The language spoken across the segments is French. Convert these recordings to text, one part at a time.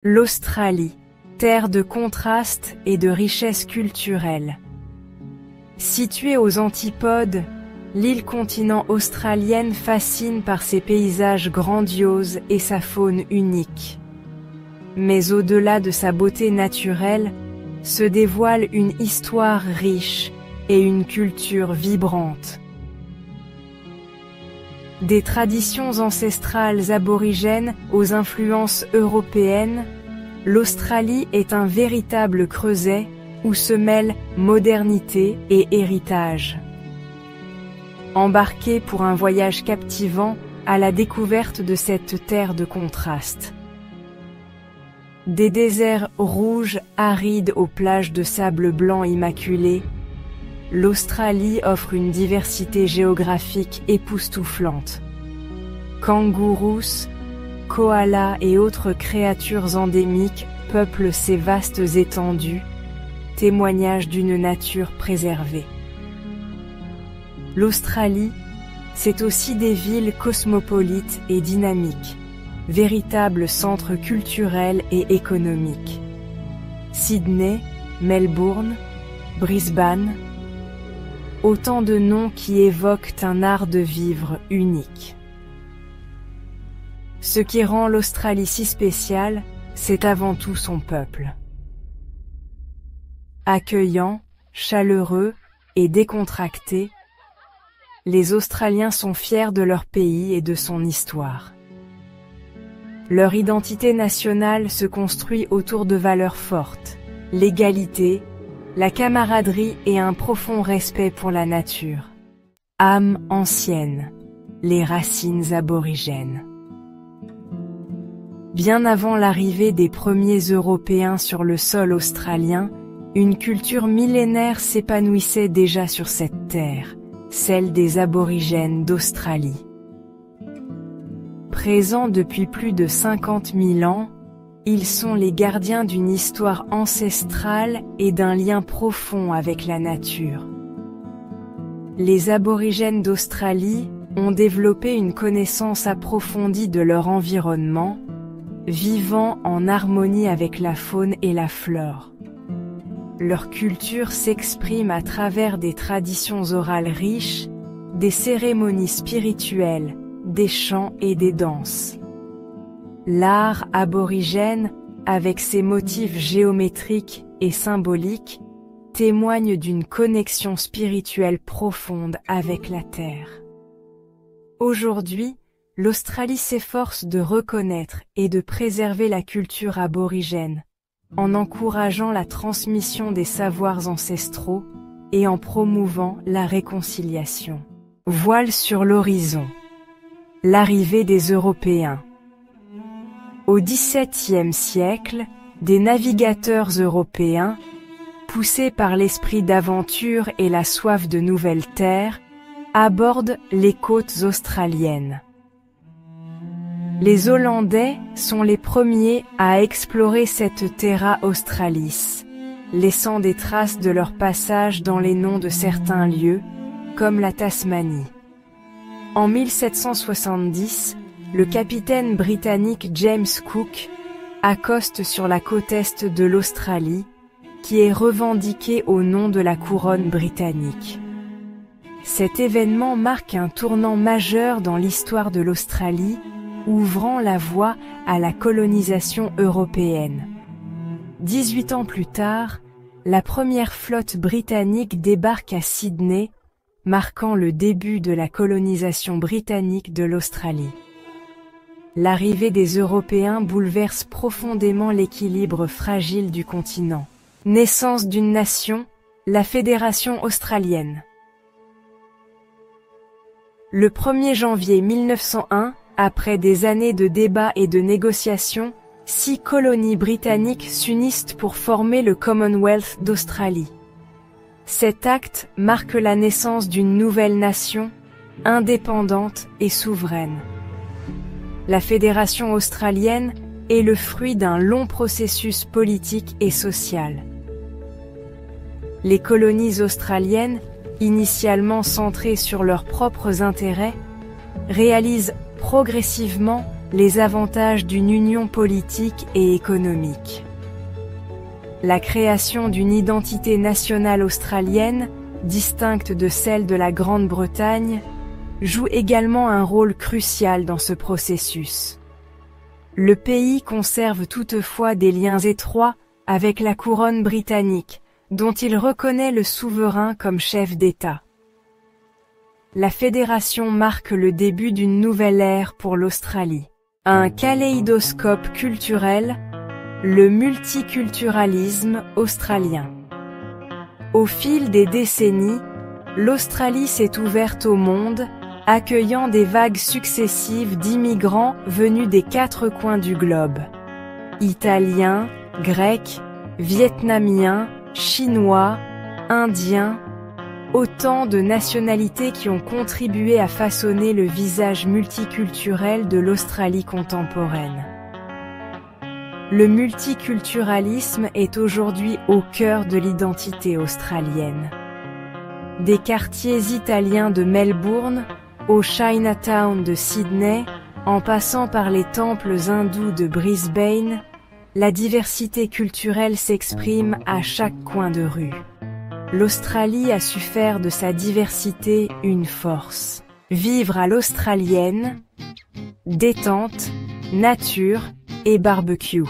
L'Australie, terre de contrastes et de richesses culturelles. Située aux antipodes, l'île continent australienne fascine par ses paysages grandioses et sa faune unique. Mais au-delà de sa beauté naturelle, se dévoile une histoire riche et une culture vibrante. Des traditions ancestrales aborigènes aux influences européennes, l'Australie est un véritable creuset où se mêlent modernité et héritage. Embarquez pour un voyage captivant à la découverte de cette terre de contrastes. Des déserts rouges arides aux plages de sable blanc immaculé, l'Australie offre une diversité géographique époustouflante. Kangourous, koalas et autres créatures endémiques peuplent ces vastes étendues, témoignage d'une nature préservée. L'Australie, c'est aussi des villes cosmopolites et dynamiques, véritables centres culturels et économiques. Sydney, Melbourne, Brisbane, autant de noms qui évoquent un art de vivre unique. Ce qui rend l'Australie si spéciale, c'est avant tout son peuple. Accueillant, chaleureux et décontracté, les Australiens sont fiers de leur pays et de son histoire. Leur identité nationale se construit autour de valeurs fortes, l'égalité, la camaraderie et un profond respect pour la nature. Âme ancienne, les racines aborigènes. Bien avant l'arrivée des premiers Européens sur le sol australien, une culture millénaire s'épanouissait déjà sur cette terre, celle des aborigènes d'Australie. Présents depuis plus de 50 000 ans, ils sont les gardiens d'une histoire ancestrale et d'un lien profond avec la nature. Les aborigènes d'Australie ont développé une connaissance approfondie de leur environnement, vivant en harmonie avec la faune et la flore. Leur culture s'exprime à travers des traditions orales riches, des cérémonies spirituelles, des chants et des danses. L'art aborigène, avec ses motifs géométriques et symboliques, témoigne d'une connexion spirituelle profonde avec la Terre. Aujourd'hui, l'Australie s'efforce de reconnaître et de préserver la culture aborigène, en encourageant la transmission des savoirs ancestraux et en promouvant la réconciliation. Voile sur l'horizon. L'arrivée des Européens. Au XVIIe siècle, des navigateurs européens, poussés par l'esprit d'aventure et la soif de nouvelles terres, abordent les côtes australiennes. Les Hollandais sont les premiers à explorer cette Terra Australis, laissant des traces de leur passage dans les noms de certains lieux, comme la Tasmanie. En 1770, le capitaine britannique James Cook accoste sur la côte est de l'Australie, qui est revendiquée au nom de la couronne britannique. Cet événement marque un tournant majeur dans l'histoire de l'Australie, ouvrant la voie à la colonisation européenne. 18 ans plus tard, la première flotte britannique débarque à Sydney, marquant le début de la colonisation britannique de l'Australie. L'arrivée des Européens bouleverse profondément l'équilibre fragile du continent. Naissance d'une nation, la Fédération australienne. Le 1er janvier 1901, après des années de débats et de négociations, 6 colonies britanniques s'unissent pour former le Commonwealth d'Australie. Cet acte marque la naissance d'une nouvelle nation, indépendante et souveraine. La Fédération australienne est le fruit d'un long processus politique et social. Les colonies australiennes, initialement centrées sur leurs propres intérêts, réalisent progressivement les avantages d'une union politique et économique. La création d'une identité nationale australienne, distincte de celle de la Grande-Bretagne, joue également un rôle crucial dans ce processus. Le pays conserve toutefois des liens étroits avec la couronne britannique, dont il reconnaît le souverain comme chef d'État. La fédération marque le début d'une nouvelle ère pour l'Australie. Un kaléidoscope culturel, le multiculturalisme australien. Au fil des décennies, l'Australie s'est ouverte au monde, accueillant des vagues successives d'immigrants venus des 4 coins du globe. Italiens, Grecs, Vietnamiens, Chinois, Indiens, autant de nationalités qui ont contribué à façonner le visage multiculturel de l'Australie contemporaine. Le multiculturalisme est aujourd'hui au cœur de l'identité australienne. Des quartiers italiens de Melbourne, au Chinatown de Sydney, en passant par les temples hindous de Brisbane, la diversité culturelle s'exprime à chaque coin de rue. L'Australie a su faire de sa diversité une force. Vivre à l'australienne, détente, nature et barbecue.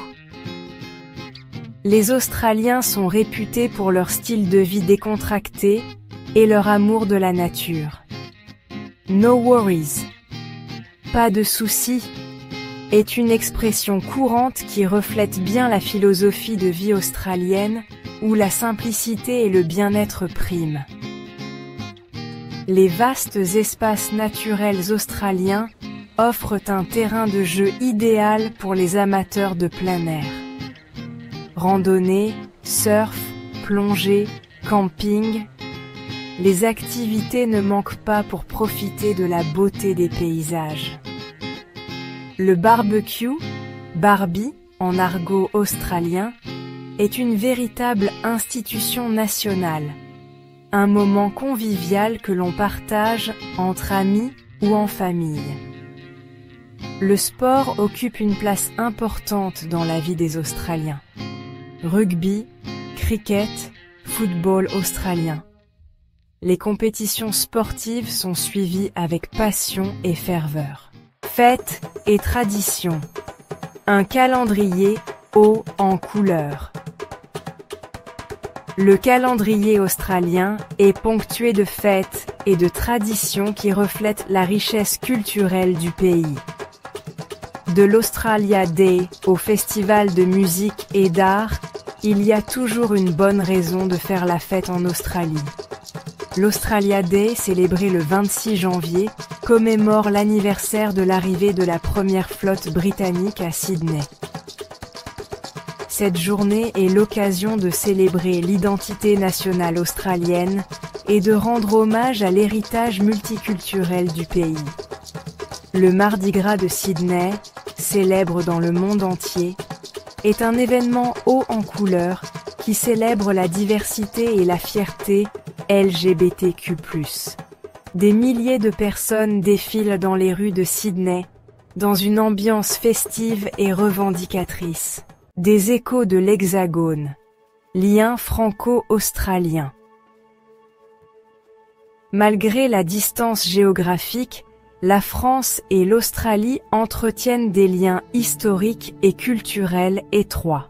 Les Australiens sont réputés pour leur style de vie décontracté et leur amour de la nature. No worries, pas de soucis, est une expression courante qui reflète bien la philosophie de vie australienne, où la simplicité et le bien-être priment. Les vastes espaces naturels australiens offrent un terrain de jeu idéal pour les amateurs de plein air. Randonnée, surf, plongée, camping, les activités ne manquent pas pour profiter de la beauté des paysages. Le barbecue, barbie en argot australien, est une véritable institution nationale, un moment convivial que l'on partage entre amis ou en famille. Le sport occupe une place importante dans la vie des Australiens. Rugby, cricket, football australien. Les compétitions sportives sont suivies avec passion et ferveur. Fêtes et traditions. Un calendrier haut en couleurs. Le calendrier australien est ponctué de fêtes et de traditions qui reflètent la richesse culturelle du pays. De l'Australia Day au festival de musique et d'art, il y a toujours une bonne raison de faire la fête en Australie. L'Australia Day, célébré le 26 janvier, commémore l'anniversaire de l'arrivée de la première flotte britannique à Sydney. Cette journée est l'occasion de célébrer l'identité nationale australienne et de rendre hommage à l'héritage multiculturel du pays. Le Mardi Gras de Sydney, célèbre dans le monde entier, est un événement haut en couleurs qui célèbre la diversité et la fierté LGBTQ+. Des milliers de personnes défilent dans les rues de Sydney, dans une ambiance festive et revendicatrice. Des échos de l'Hexagone, lien franco-australien. Malgré la distance géographique, la France et l'Australie entretiennent des liens historiques et culturels étroits.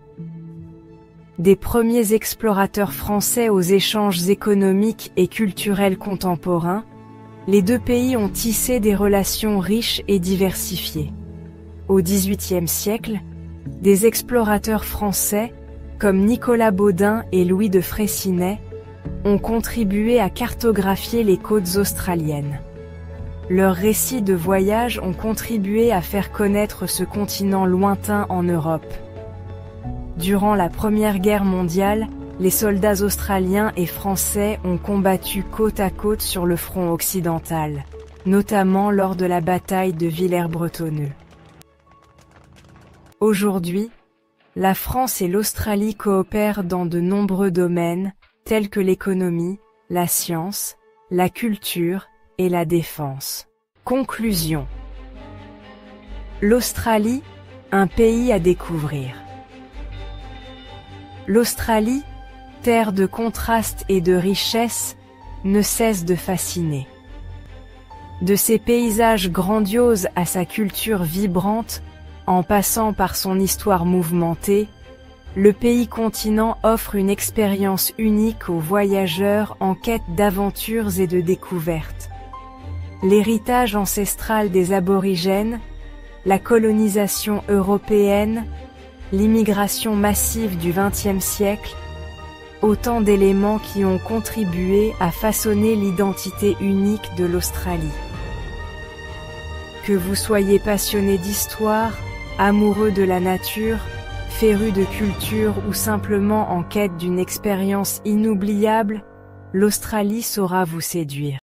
Des premiers explorateurs français aux échanges économiques et culturels contemporains, les deux pays ont tissé des relations riches et diversifiées. Au XVIIIe siècle, des explorateurs français, comme Nicolas Baudin et Louis de Freycinet, ont contribué à cartographier les côtes australiennes. Leurs récits de voyage ont contribué à faire connaître ce continent lointain en Europe. Durant la Première Guerre mondiale, les soldats australiens et français ont combattu côte à côte sur le front occidental, notamment lors de la bataille de Villers-Bretonneux. Aujourd'hui, la France et l'Australie coopèrent dans de nombreux domaines, tels que l'économie, la science, la culture et la défense. Conclusion. L'Australie, un pays à découvrir. L'Australie, terre de contrastes et de richesses, ne cesse de fasciner. De ses paysages grandioses à sa culture vibrante, en passant par son histoire mouvementée, le pays-continent offre une expérience unique aux voyageurs en quête d'aventures et de découvertes. L'héritage ancestral des aborigènes, la colonisation européenne, l'immigration massive du XXe siècle, autant d'éléments qui ont contribué à façonner l'identité unique de l'Australie. Que vous soyez passionné d'histoire, amoureux de la nature, féru de culture ou simplement en quête d'une expérience inoubliable, l'Australie saura vous séduire.